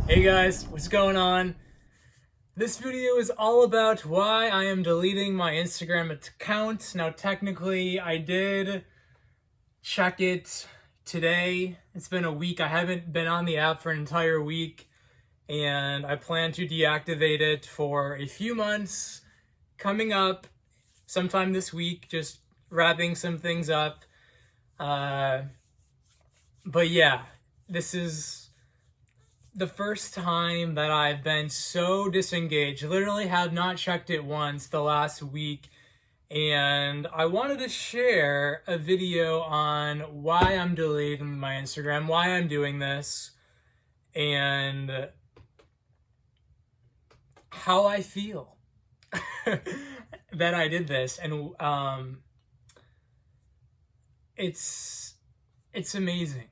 Hey guys, what's going on? This video is all about why I am deleting my Instagram account. Now, technically, I did check it today. It's been a week. I haven't been on the app for an entire week, and I plan to deactivate it for a few months coming up sometime this week, just wrapping some things up. But yeah, this is the first time that I've been so disengaged. Literally have not checked it once the last week. And I wanted to share a video on why I'm deleting my Instagram, why I'm doing this, and how I feel that I did this. And it's amazing.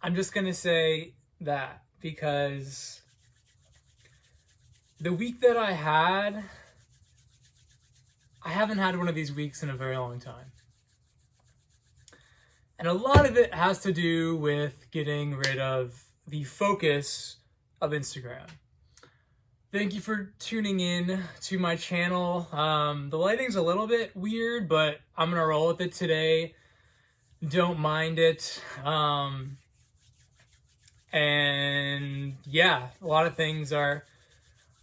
I'm just gonna say that because the week that I haven't had one of these weeks in a very long time. And a lot of it has to do with getting rid of the focus of Instagram. Thank you for tuning in to my channel. The lighting's a little bit weird, but I'm gonna roll with it today. Don't mind it. And yeah, a lot of things are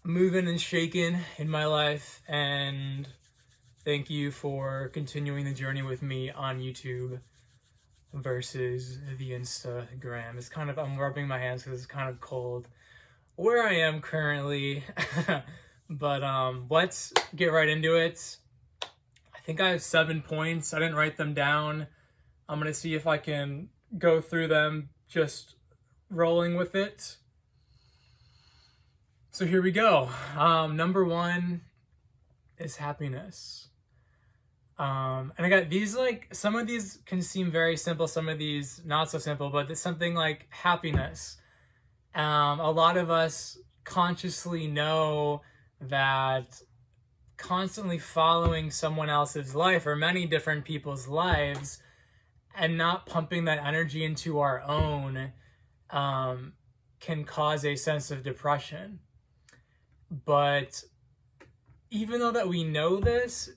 moving and shaking in my life, and thank you for continuing the journey with me on YouTube versus the Instagram. It's kind of, I'm rubbing my hands because it's kind of cold where I am currently. But let's get right into it. I think I have 7 points. I didn't write them down. I'm gonna see if I can go through them just rolling with it. So here we go. Number 1 is happiness. And I got these, like, some of these can seem very simple, some of these not so simple, but it's something like happiness. A lot of us consciously know that constantly following someone else's life or many different people's lives and not pumping that energy into our own can cause a sense of depression. But even though that we know this,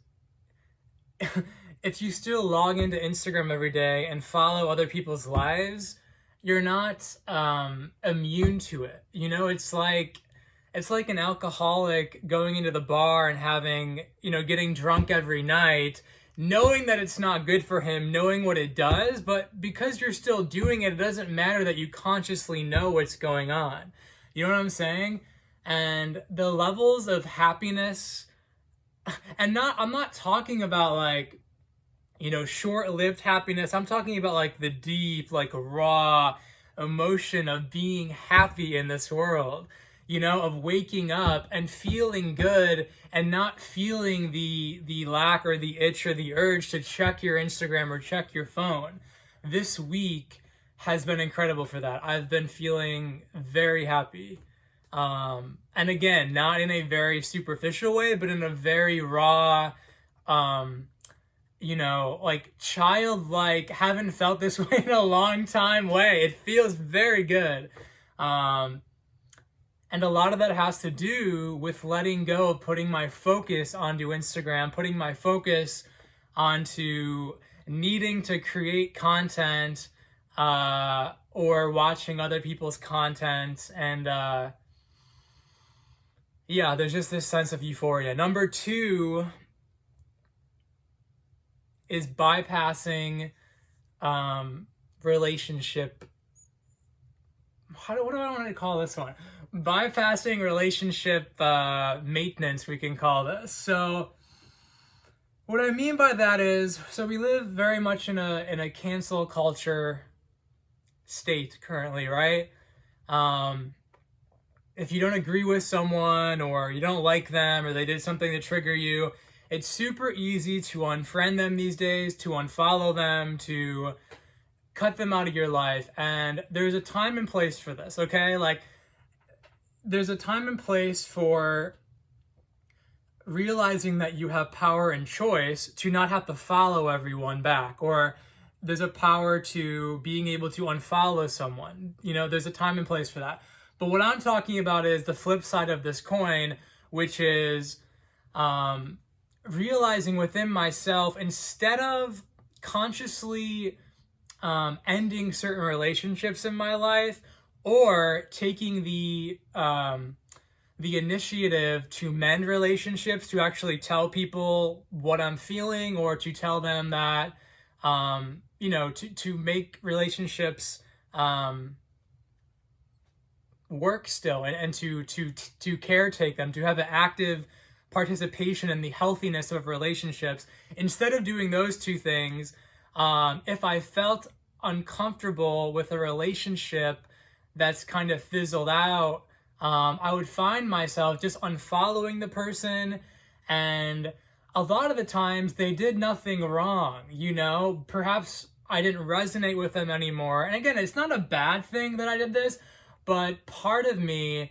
if you still log into Instagram every day and follow other people's lives, you're not immune to it. You know, it's like an alcoholic going into the bar and having, getting drunk every night, knowing that it's not good for him, knowing what it does, but because you're still doing it, it doesn't matter that you consciously know what's going on. You know what I'm saying? And the levels of happiness, and I'm not talking about like, short-lived happiness. I'm talking about like the deep, like raw emotion of being happy in this world. Of waking up and feeling good and not feeling the lack or the itch or the urge to check your Instagram or check your phone. This week has been incredible for that. I've been feeling very happy. And again, not in a very superficial way, but in a very raw, like childlike, haven't felt this way in a long time way. It feels very good. And a lot of that has to do with letting go of putting my focus onto Instagram, putting my focus onto needing to create content or watching other people's content. And yeah, there's just this sense of euphoria. Number 2 is bypassing relationship. What do I want to call this one? Bypassing relationship maintenance, we can call this. So what I mean by that is, so we live very much in a cancel culture state currently, right? If you don't agree with someone or you don't like them or they did something to trigger you, it's super easy to unfriend them these days, to unfollow them, to cut them out of your life. And there's a time and place for this, okay? Like, there's a time and place for realizing that you have power and choice to not have to follow everyone back, or there's a power to being able to unfollow someone. There's a time and place for that. But what I'm talking about is the flip side of this coin, which is realizing within myself, instead of consciously ending certain relationships in my life, or taking the initiative to mend relationships, to actually tell people what I'm feeling, or to tell them that, to make relationships work still, and to caretake them, to have an active participation in the healthiness of relationships. Instead of doing those two things, if I felt uncomfortable with a relationship that's kind of fizzled out, I would find myself just unfollowing the person. And a lot of the times they did nothing wrong, perhaps I didn't resonate with them anymore. And again, it's not a bad thing that I did this, but part of me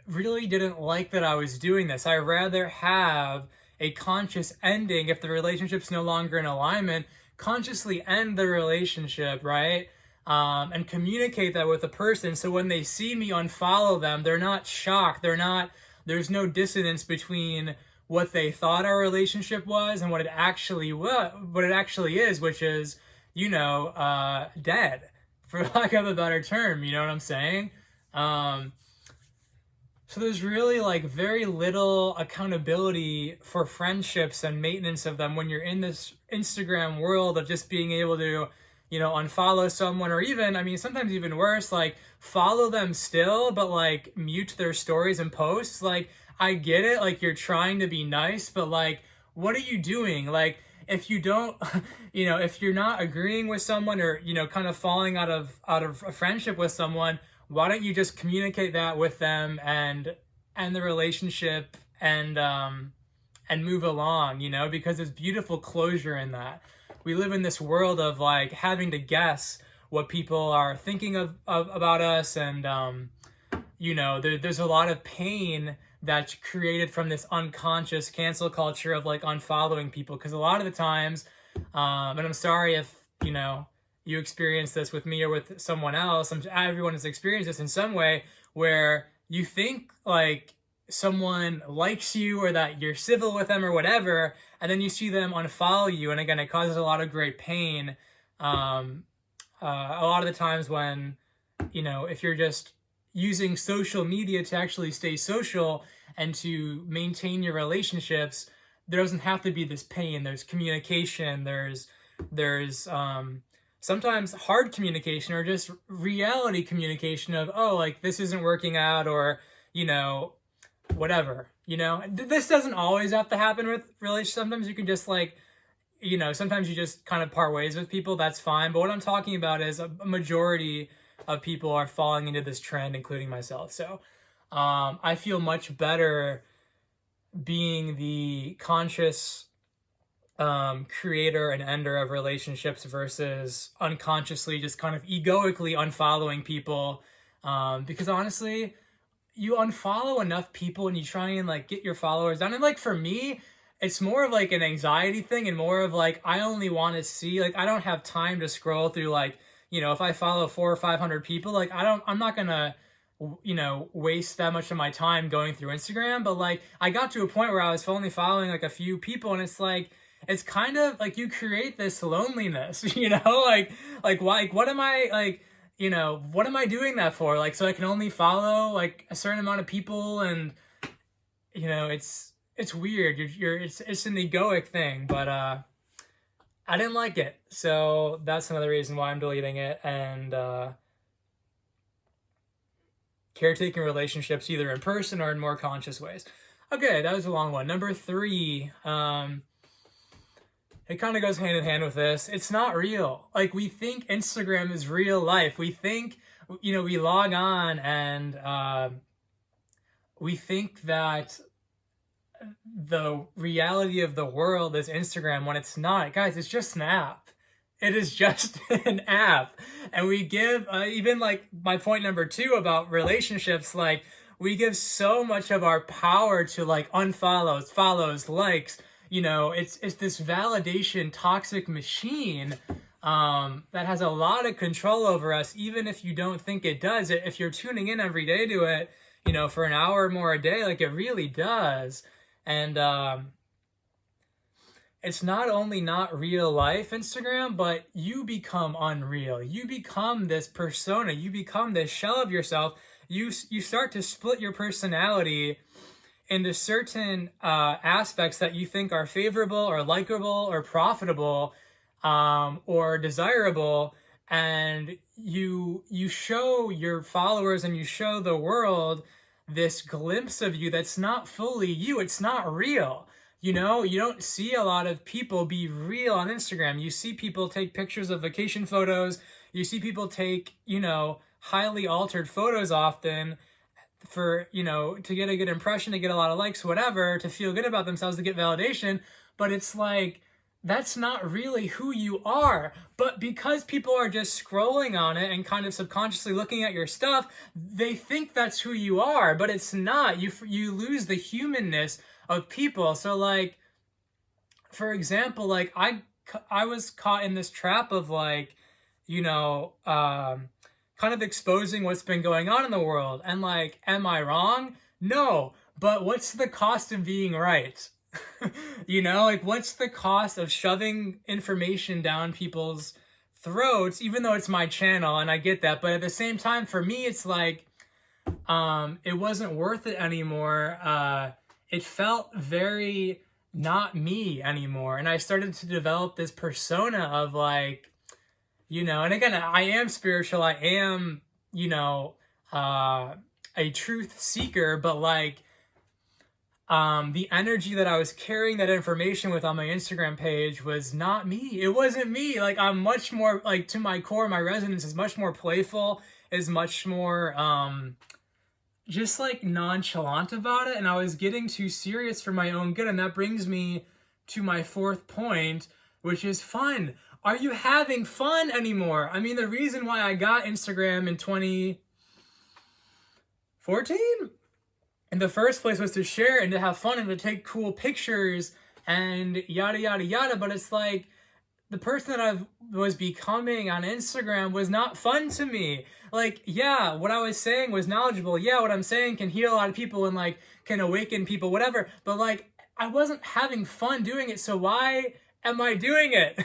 really didn't like that I was doing this. I'd rather have a conscious ending. If the relationship's no longer in alignment, consciously end the relationship, right? And communicate that with the person, so when they see me unfollow them, they're not shocked. There's no dissonance between what they thought our relationship was and what it actually is, which is, dead, for lack of a better term. You know what I'm saying? So there's really very little accountability for friendships and maintenance of them when you're in this Instagram world of just being able to, unfollow someone, or even, sometimes even worse, follow them still, but mute their stories and posts. I get it, you're trying to be nice, but what are you doing? If you don't, if you're not agreeing with someone, or, kind of falling out of a friendship with someone, why don't you just communicate that with them and end the relationship and move along, because there's beautiful closure in that. We live in this world of having to guess what people are thinking about us, and there's a lot of pain that's created from this unconscious cancel culture of unfollowing people. Because a lot of the times, and I'm sorry if you experience this with me or with someone else, everyone has experienced this in some way, where you think someone likes you or that you're civil with them or whatever, and then you see them unfollow you, and again, it causes a lot of great pain. A lot of the times when, if you're just using social media to actually stay social and to maintain your relationships, there doesn't have to be this pain. There's communication, there's sometimes hard communication, or just reality communication of, this isn't working out, or, whatever, this doesn't always have to happen with relationships. Sometimes you can just sometimes you just kind of part ways with people. That's fine. But what I'm talking about is a majority of people are falling into this trend, including myself. So I feel much better being the conscious creator and ender of relationships versus unconsciously just kind of egoically unfollowing people, because honestly, you unfollow enough people and you try and get your followers down, and for me, it's more of an anxiety thing, and more of I only want to see, I don't have time to scroll through if I follow 400 or 500 people, I'm not gonna waste that much of my time going through Instagram. But I got to a point where I was only following a few people, and it's kind of you create this loneliness, why, what am I, what am I doing that for? So I can only follow a certain amount of people, and it's weird. It's an egoic thing, but I didn't like it, so that's another reason why I'm deleting it. And caretaking relationships, either in person or in more conscious ways. Okay, that was a long one. Number 3, it kind of goes hand in hand with this. It's not real. We think Instagram is real life. We think, we log on and we think that the reality of the world is Instagram, when it's not. Guys, it's just an app. It is just an app. And we give, even my point number 2 about relationships, we give so much of our power to unfollows, follows, likes. It's this validation toxic machine that has a lot of control over us, even if you don't think it does. If you're tuning in every day to it, you know, for an hour or more a day, like it really does. And it's not only not real life Instagram, but you become unreal. You become this persona. You become this shell of yourself. You start to split your personality into certain aspects that you think are favorable or likable or profitable or desirable, and you show your followers and you show the world this glimpse of you that's not fully you. It's not real. You know, you don't see a lot of people be real on Instagram. You see people take pictures of vacation photos. You see people take, you know, highly altered photos often for, you know, to get a good impression, to get a lot of likes, whatever, to feel good about themselves, to get validation. But it's like, that's not really who you are. But because people are just scrolling on it and kind of subconsciously looking at your stuff, they think that's who you are, but it's not. You lose the humanness of people. So like, for example, like I was caught in this trap of like, you know, kind of exposing what's been going on in the world. And like, am I wrong? No. But what's the cost of being right? You know, like what's the cost of shoving information down people's throats, even though it's my channel and I get that. But at the same time, for me, it's like, it wasn't worth it anymore. It felt very not me anymore. And I started to develop this persona of like, you know, and again, I am spiritual. I am, you know, a truth seeker, but like, the energy that I was carrying that information with on my Instagram page was not me. It wasn't me. Like, I'm much more, like, to my core, my resonance is much more playful, is much more, just, like, nonchalant about it, and I was getting too serious for my own good, and that brings me to my fourth point, which is fun. Are you having fun anymore? I mean, the reason why I got Instagram in 2014 in the first place was to share and to have fun and to take cool pictures and yada, yada, yada. But it's like the person that I was becoming on Instagram was not fun to me. Like, yeah, what I was saying was knowledgeable. Yeah, what I'm saying can heal a lot of people and like can awaken people, whatever. But like, I wasn't having fun doing it. So why am I doing it?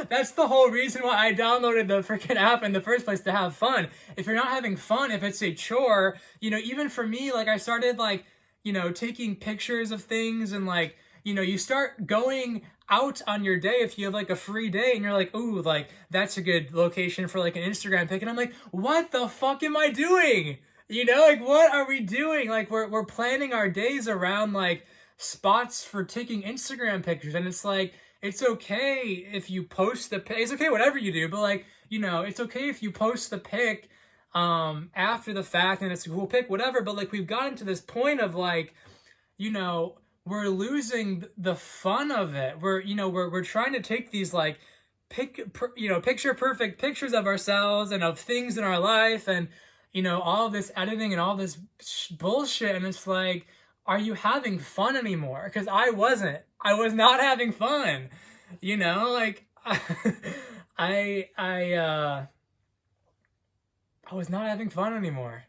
That's the whole reason why I downloaded the freaking app in the first place, to have fun. If you're not having fun, if it's a chore, you know, even for me, like I started like, you know, taking pictures of things and like, you know, you start going out on your day if you have like a free day and you're like, ooh, like that's a good location for like an Instagram pic. And I'm like, what the fuck am I doing? You know, like what are we doing? Like we're planning our days around like spots for taking Instagram pictures. And it's like, it's okay if you post the pic. It's okay whatever you do, but like, you know, it's okay if you post the pic after the fact and it's a cool pic, whatever. But like we've gotten to this point of like, you know, we're losing the fun of it. We're trying to take these like picture perfect pictures of ourselves and of things in our life and, you know, all this editing and all this bullshit. And it's like, are you having fun anymore? Because I wasn't. I was not having fun. You know, like I was not having fun anymore.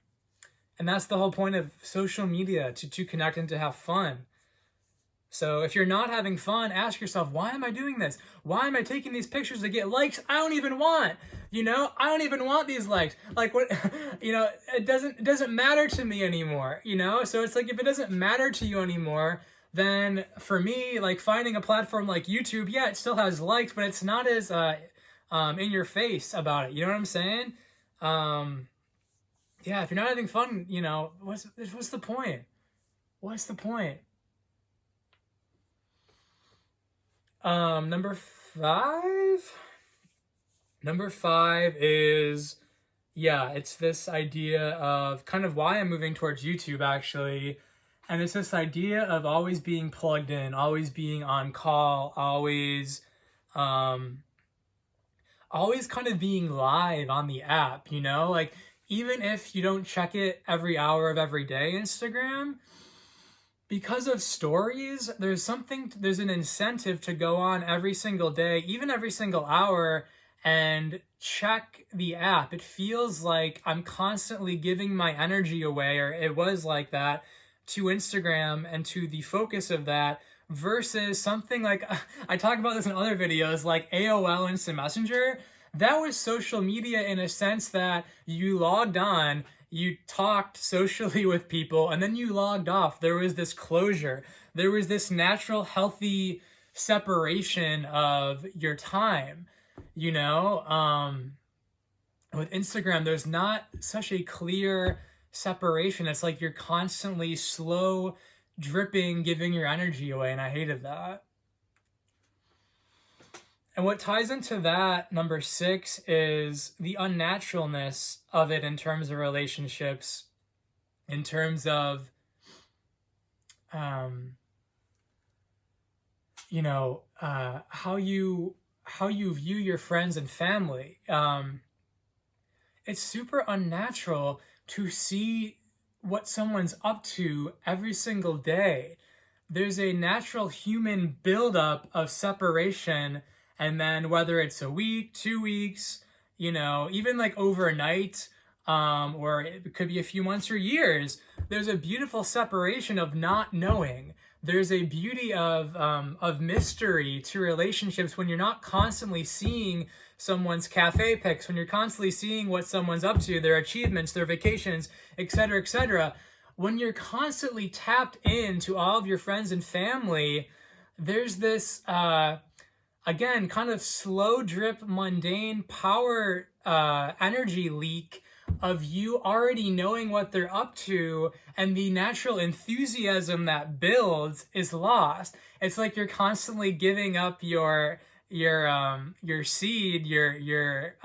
And that's the whole point of social media, to connect and to have fun. So if you're not having fun, ask yourself, why am I doing this? Why am I taking these pictures to get likes I don't even want? You know, I don't even want these likes. Like what, you know, it doesn't matter to me anymore, you know? So it's like, if it doesn't matter to you anymore, then for me, like finding a platform like YouTube, yeah, it still has likes, but it's not as in your face about it. You know what I'm saying? Yeah, if you're not having fun, you know, what's the point? What's the point? Number five is, yeah, it's this idea of kind of why I'm moving towards YouTube actually. And it's this idea of always being plugged in, always being on call, always kind of being live on the app, you know, like even if you don't check it every hour of every day, Instagram, because of stories, there's an incentive to go on every single day, even every single hour, and check the app. It feels like I'm constantly giving my energy away, or it was like that, to Instagram and to the focus of that, versus something like, I talk about this in other videos, like AOL Instant Messenger. That was social media in a sense that you logged on, you talked socially with people, and then you logged off. There was this closure. There was this natural, healthy separation of your time, you know? With Instagram, there's not such a clear separation. It's like you're constantly slow dripping, giving your energy away, and I hated that. And what ties into that, number 6, is the unnaturalness of it in terms of relationships, in terms of, how you view your friends and family. It's super unnatural to see what someone's up to every single day. There's a natural human buildup of separation, and then whether it's a week, 2 weeks, even like overnight, or it could be a few months or years, there's a beautiful separation of not knowing. There's a beauty of mystery to relationships when you're not constantly seeing someone's cafe pics, when you're constantly seeing what someone's up to, their achievements, their vacations, etc., etc. When you're constantly tapped into all of your friends and family, there's this, again, kind of slow drip, mundane power energy leak of you already knowing what they're up to, and the natural enthusiasm that builds is lost. It's like you're constantly giving up your seed, you're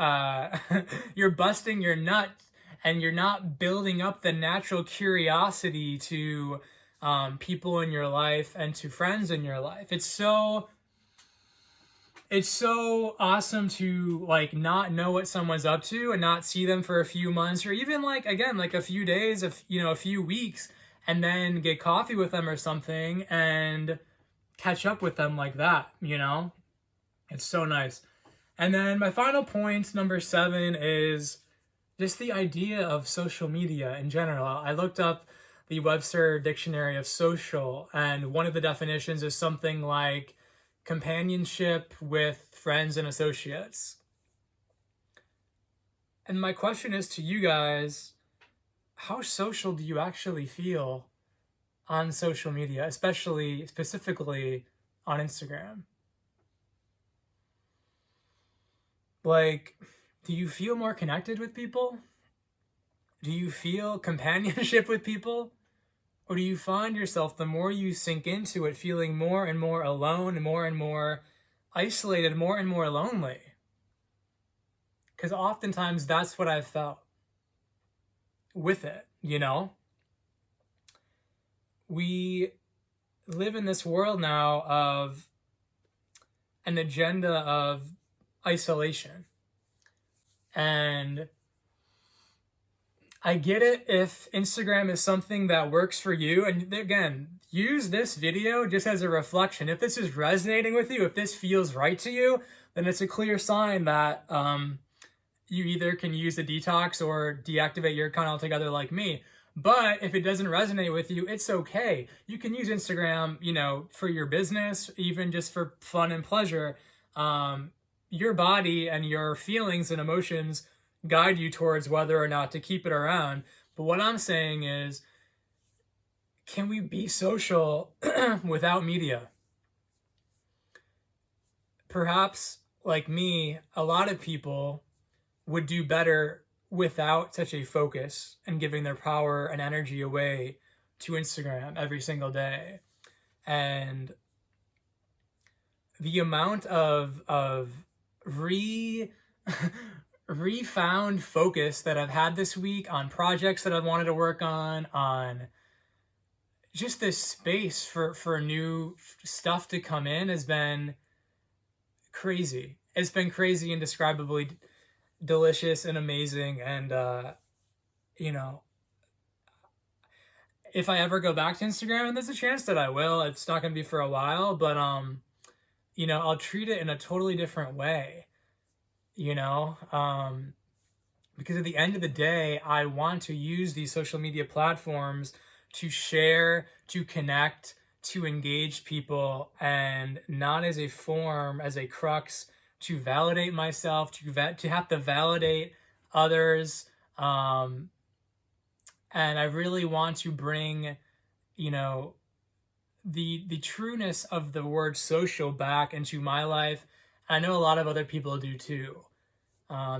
busting your nut, and you're not building up the natural curiosity to people in your life and to friends in your life. It's so awesome to like not know what someone's up to and not see them for a few months, or even like, again, like a few days, a few weeks, and then get coffee with them or something and catch up with them like that. It's so nice. And then my final point, number 7, is just the idea of social media in general. I looked up the Webster Dictionary of Social, and one of the definitions is something like companionship with friends and associates. And my question is to you guys, how social do you actually feel on social media, specifically on Instagram? Like, do you feel more connected with people? Do you feel companionship with people? Or do you find yourself, the more you sink into it, feeling more and more alone, and more isolated, more and more lonely? Because oftentimes that's what I've felt with it, We live in this world now of an agenda of isolation. And I get it if Instagram is something that works for you. And again, use this video just as a reflection. If this is resonating with you, if this feels right to you, then it's a clear sign that you either can use the detox or deactivate your account altogether like me. But if it doesn't resonate with you, it's okay. You can use Instagram, for your business, even just for fun and pleasure. Your body and your feelings and emotions guide you towards whether or not to keep it around. But what I'm saying is, can we be social without media? Perhaps, like me, a lot of people would do better without such a focus and giving their power and energy away to Instagram every single day. And the amount of refound focus that I've had this week on projects that I've wanted to work on just this space for new stuff to come in has been crazy. It's been crazy, indescribably delicious and amazing. And, if I ever go back to Instagram, and there's a chance that I will, it's not going to be for a while, but, I'll treat it in a totally different way. you know? Because at the end of the day, I want to use these social media platforms to share, to connect, to engage people, and not as a form, as a crux to validate myself, to have to validate others. And I really want to bring, you know, the trueness of the word social back into my life. I know a lot of other people do too.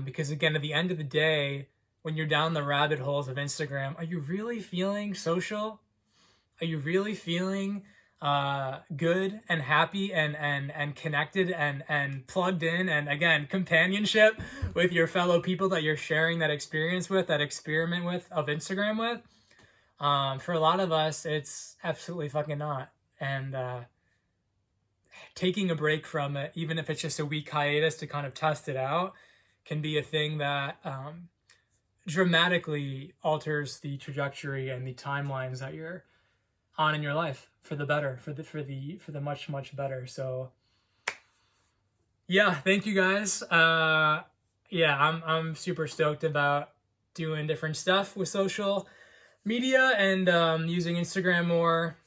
Because again, at the end of the day, when you're down the rabbit holes of Instagram, are you really feeling social? Are you really feeling good and happy and connected and plugged in, and again, companionship with your fellow people that you're sharing that experience with, that experiment with, of Instagram with? For a lot of us, it's absolutely fucking not. And taking a break from it, even if it's just a week hiatus to kind of test it out, can be a thing that dramatically alters the trajectory and the timelines that you're on in your life for the better, for the much better. So yeah, thank you guys. Yeah, I'm super stoked about doing different stuff with social media and using Instagram more.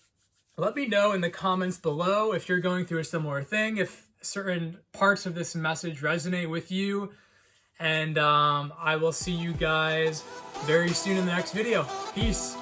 Let me know in the comments below if you're going through a similar thing, if certain parts of this message resonate with you. And I will see you guys very soon in the next video. Peace.